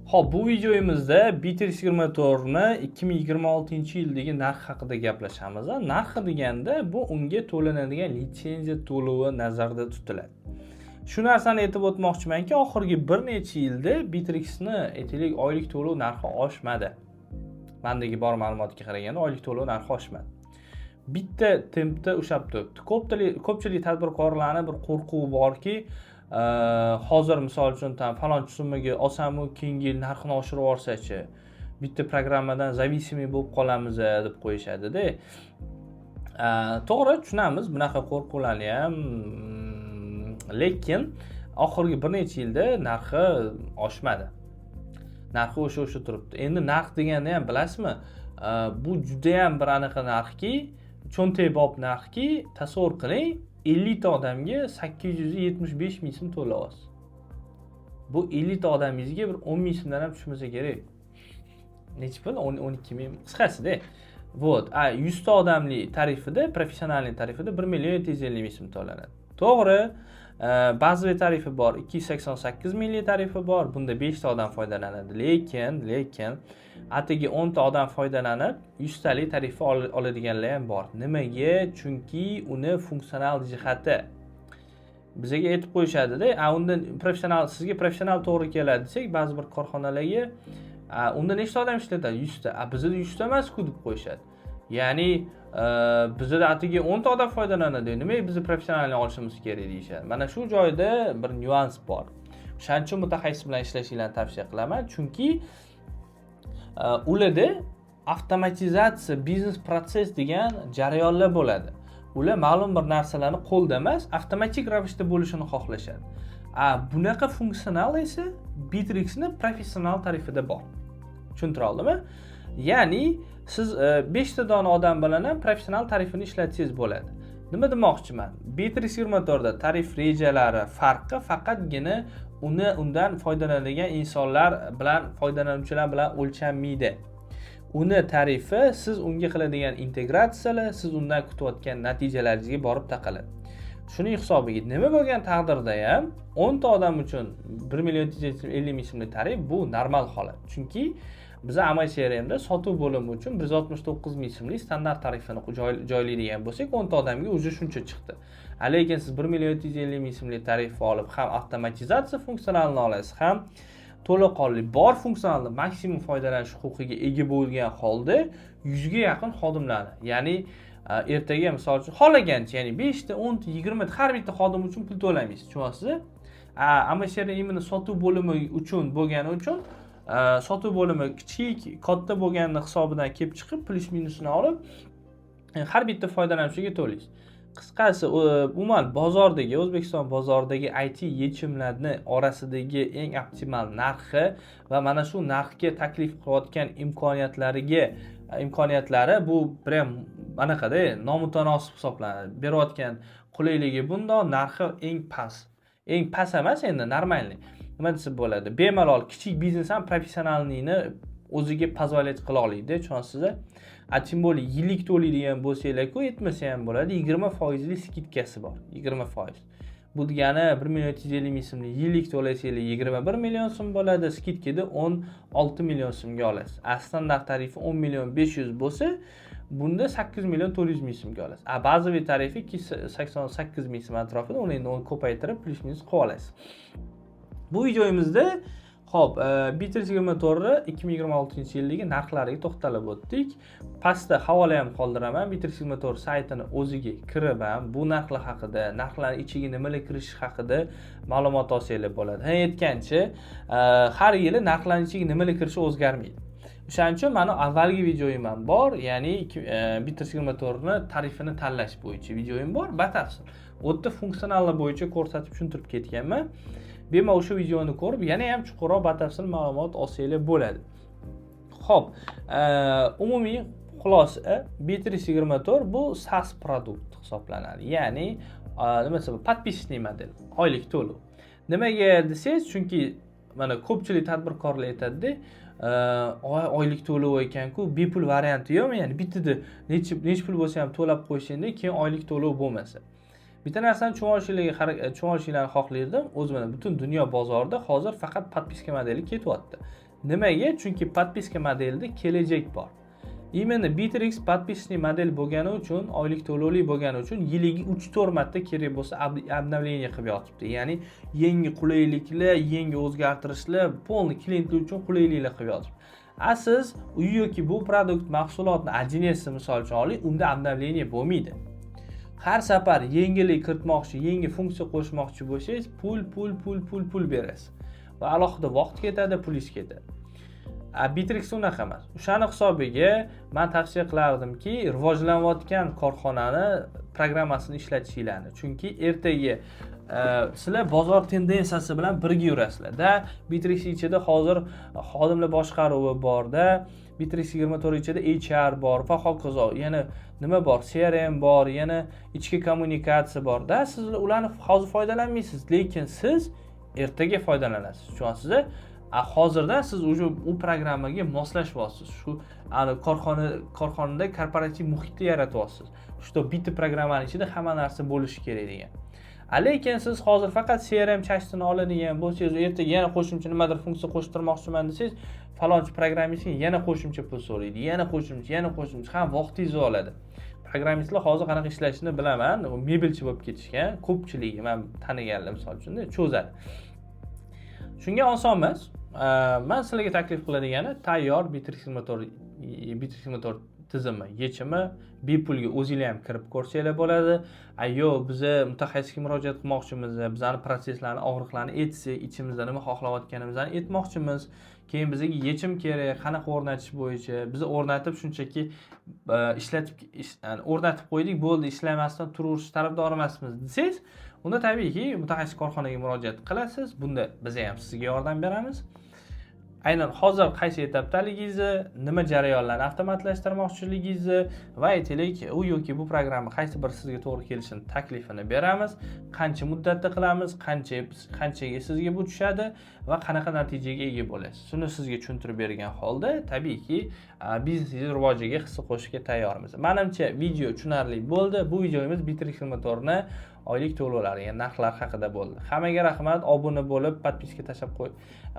Xo'p, bu videomizda Bittrex 24 ni 2026-yildagi narx haqida gaplashamiz. Narxi deganda bu unga to'lanadigan litsenziya to'lovi nazarda tutiladi. Shu narsani aytib o'tmoqchimanki, oxirgi bir necha yilda Bittrexni aytaylik oylik to'lov narxi oshmadi. Mendagi bor ma'lumotga qaraganda oylik to'lov narxi oshmadi. Bitta tempda ushlab turibdi. Ko'pchilik tadbirkorlarning bir qo'rquvi borki, hozir misol uchun falonchi summaga olsamu keyingi yil narxini oshirib olsa-chi, bitta programmadan zavisimiy bo'lib qolamiz deb qo'yishadi-da. To'g'ri, tushunamiz bunaqa qo'rquvlarni ham, lekin oxirgi bir necha yilda narxi oshmadi. Narxi o'sha turibdi. Endi narx deganda ham bilasizmi, bu juda ham bir aniq narxki, cho'ntakbob narxki, tasavvur qiling, 50 ta odamga 875 ming so'm to'layapsiz. Bu 50 ta odamingizga bir 10 ming so'mdan ham tushmasa kerak. Necha pul? 12 ming. Qisqasida. Vot, 100 ta odamli tarifida, professionalniy tarifida 1 million 750 ming so'm to'lanadi. To'g'ri, bazaviy tarifi bor, 288 minglik tarifi bor. Bunda 5 ta odam foydalanadi. Lekin atigi 10 ta odam foydalanib 100 talik tarifni oladiganlar ham bor. Nimaga? Chunki uni funksional jihati bizga aytib qo'yishadi-da. Undan sizga professional to'g'ri keladi desak, ba'zi bir korxonalarga unda nechta odam ishlatadi? 100 ta. Bizda 100 ta emas-ku deb qo'yishadi. Ya'ni bizda atigi 10 ta odam foydalanadi. Nimaga biz professionalni olishimiz kerak deyishadi. Mana shu joyda bir nyuans bor. Shuning uchun mutaxassis bilan ishlashinglarni tavsiya qilaman, chunki ularda avtomatizatsiya, biznes proses degan jarayonlar bo'ladi. Ular ma'lum bir narsalarni qo'lda emas, avtomatik ravishda bo'lishini xohlashadi. Bunaqa funksional esa Bittrexni professional tarifida bor. Tushuntira oldimmi? Ya'ni siz 5 ta dona odam bilan ham professional tarifini ishlatsangiz bo'ladi. Nima demoqchiman? Bittrex 24 da tarif rejalari farqi faqatgina undan foydalanadigan insonlar bilan, foydalanuvchilar bilan o'lchanmaydi. Uni tarifi siz unga qiladigan integratsiyalar, siz undan kutayotgan natijalaringizga borib taqaladi. Shuning hisobiga nima bo'lgan taqdirda ham 10 ta odam uchun 1 million 750 ming so'mlik tarif bu normal holat. Chunki biz amal CRMda sotuv bo'limi uchun 169 ming so'mlik standart tarifini joylaydigan bo'lsak, 10 ta odamga o'zi shuncha chiqdi. Lekin siz 1 million 750 ming so'mlik tarifni olib, ham avtomatizatsiya funksionalini olasiz, ham to'laqonli bor funksionalni maksimum foydalanish huquqiga ega bo'lgan holda 100 ga yaqin xodimlarni, ya'ni ertaga misol uchun xohlagancha, ya'ni 5 ta, 10 ta, 20 ta har bitta xodim uchun pul to'laymiz, tushunasizmi? Amasher imini sotuv bo'limi uchun bo'lgani uchun sotuv bo'limi kichik, katta bo'lganini hisobidan kelib chiqib, plyus minusini olib, har bitta foydalanuvchiga to'laysiz. Qisqasi, umuman bozordagi, O'zbekiston bozoridagi IT yechimlarni orasidagi eng optimal narxi va mana shu narxga taklif qilayotgan imkoniyatlari bu prям anaqada nomutanosib hisoblanadi. Berayotgan qulayligi bundoq, narxi eng past. Eng past emas, endi normalniy. Nima desa bo'ladi? Bemalol kichik biznes ham professionalniyni o'ziga pozolit qila oladi, tushunasizmi? Tем более yillik to'laydigan bo'lsanglar-ku, yetmasa ham bo'ladi, 20% lik skidkasi bor. 20%. Bu degani 1 million 750 ming so'mlik yillik to'lasanglar 21 million so'm bo'ladi, skidkada 16 million so'mga olasiz. Standart tarifi 10 million 500 bo'lsa, bunda 8 million 400 ming so'mga olasiz. Bazaviy tarifi 88 ming so'm atrofida, uni endi ko'paytirib plyus minus qilib olasiz. Bu videomizda Bittrex 24 2026-yildagi narxlariga to'xtalib o'tdik. Pastda havola ham qoldiraman. Bittrex 24 saytini o'ziga kirib ham bu narxlar haqida, narxlarning ichiga nimalar kirishi haqida ma'lumot olsanglar bo'ladi. Aytgancha, har yili narxlarning ichiga nimalar kirishi o'zgarmaydi. O'shaning uchun mana avvalgi videoyim ham bor, ya'ni Bittrex 24 ni tarifini tanlash bo'yicha videoyim bor, batafsil. U yerda funksionallar bo'yicha ko'rsatib tushuntirib ketganman. Bemalol o'sha videoni ko'rib, yana ham chuqurroq batafsil ma'lumot olsanglar bo'ladi. Xo'p, umumiy xulosa, Bittrex 24 bu SaaS produkt hisoblanadi. Ya'ni nima desam, подписочный model, oylik to'lov. Nimaga desangiz, chunki mana ko'pchilik tadbirkorlar aytadi-da, oylik to'lov ekan-ku, bepul varianti yo'qmi? Ya'ni bittada necha pul bo'lsa ham to'lab qo'yishingda, keyin oylik to'lov bo'lmasa. Bitta narsani tushunishinglarni xohlardim. O'zi mana butun dunyo bozorida hozir faqat podpiska modeli ketyapti. Nimaga? Chunki подписка modelida kelajak bor. Именно Bittrex подписочный model bo'lgani uchun, oylik to'lovli bo'lgani uchun yiliga 3-4 marta kerak bo'lsa обновление qilib yotibdi. Ya'ni yangi qulayliklar, yangi o'zgartirishlar, polni klientlar uchun qulayliklar qilib yotibdi. Siz u yoki bu produkt mahsulotni ajinesi misol uchun oling, unda обновление bo'lmaydi. Har safar yangilik kiritmoqchi, yangi funksiya qo'shmoqchi bo'lsangiz, pul berasiz. Va alohida vaqt ketadi, pulingiz ketadi. Bittrex unaqa emas. O'shani hisobiga men tavsiya qilardimki, rivojlanayotgan korxonani programmasini ishlatishinglarni. Chunki ertaga sizlar bozor tendensiyasi bilan birga yurasizlar-da. Bittrex ichida hozir xodimlar boshqaruvi bor-da, Bittrex 24 ichida HR bor va hokazo. Yana nima bor? CRM bor, yana ichki kommunikatsiya bor-da. Siz ularni hozir foydalanmaysiz, lekin siz ertaga foydalanasiz. Tushunasizmi? Hozirdan siz u programmaga moslashyapsiz. Shu korxonada korporativ muhitni yaratyapsiz. Shu bitta programmaning ichida hamma narsa bo'lishi kerak degan. Lekin siz hozir faqat CRM chastini oladigan bo'lsangiz, ertaga yana qo'shimcha nimadir funksiya qo'shtirmoqchiman desangiz, falonchi programmistga yana qo'shimcha pul so'raydi, yana qo'shimcha, ham vaqtingizni oladi. Programmistlar hozir qanaqa ishlashini bilaman, mebelchi bo'lib ketishgan, ko'pchiligi men taniganlar misol uchun cho'zadi. Shunga oson emas. Men sizlarga taklif qiladigani tayyor Bittrex motor tizimi, yechimi bepulga o'zingizlar ham kirib ko'rsanglar bo'ladi. Biz mutaxassisga murojaat qilmoqchimiz, bizning proseslarni, og'riqlarni aytsak, ichimizda nima xohlayotganimizni aytmoqchimiz. Keyin bizga yechim kerak, qanaqa o'rnatish bo'yicha, biz o'rnatib shunchaki o'rnatib qo'ydik, bo'ldi, ishlamasdan turaverishni tarafdor emasmiz desangiz, unda tabiiyki mutaxassis korxonaga murojaat qilasiz. Bunda biz ham sizga yordam beramiz. Aynan hozir qaysi etapdaligingizni, nima jarayonlarni avtomatlashtirmoqchiligingizni va aytaylik, u yoki bu programma qaysi bir sizga to'g'ri kelishini taklifini beramiz. Qancha muddatda qilamiz, qanchaga sizga bu tushadi va qanaqa natijaga ega bo'lasiz. Shuni sizga tushuntirib bergan holda, tabiiyki, biznesingiz rivojiga hissa qo'shishga tayyormiz. Menimcha video tushunarli bo'ldi. Bu videomiz Bittrex motorni oylik to'lovlari, ya'ni narxlar haqida bo'ldi. Hammaga rahmat. Obuna bo'lib, podpiska tashab qo'y.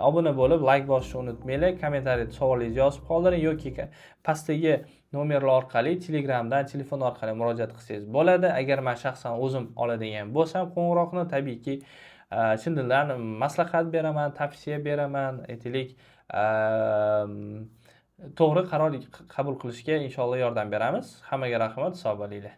Obuna bo'lib, like bosishni unutmanglar. Kommentariyada savolingizni yozib qoldiring yoki pastdagi nomerlar orqali Telegramdan, telefon orqali murojaat qilsangiz bo'ladi. Agar men shaxsan o'zim oladigan bo'lsam, qo'ng'iroqni tabiiyki chin dildan maslahat beraman, tavsiya beraman. Aytaylik, to'g'ri qaror qabul qilishga inshaalloh yordam beramiz. Hammaga rahmat, sog' bo'linglar.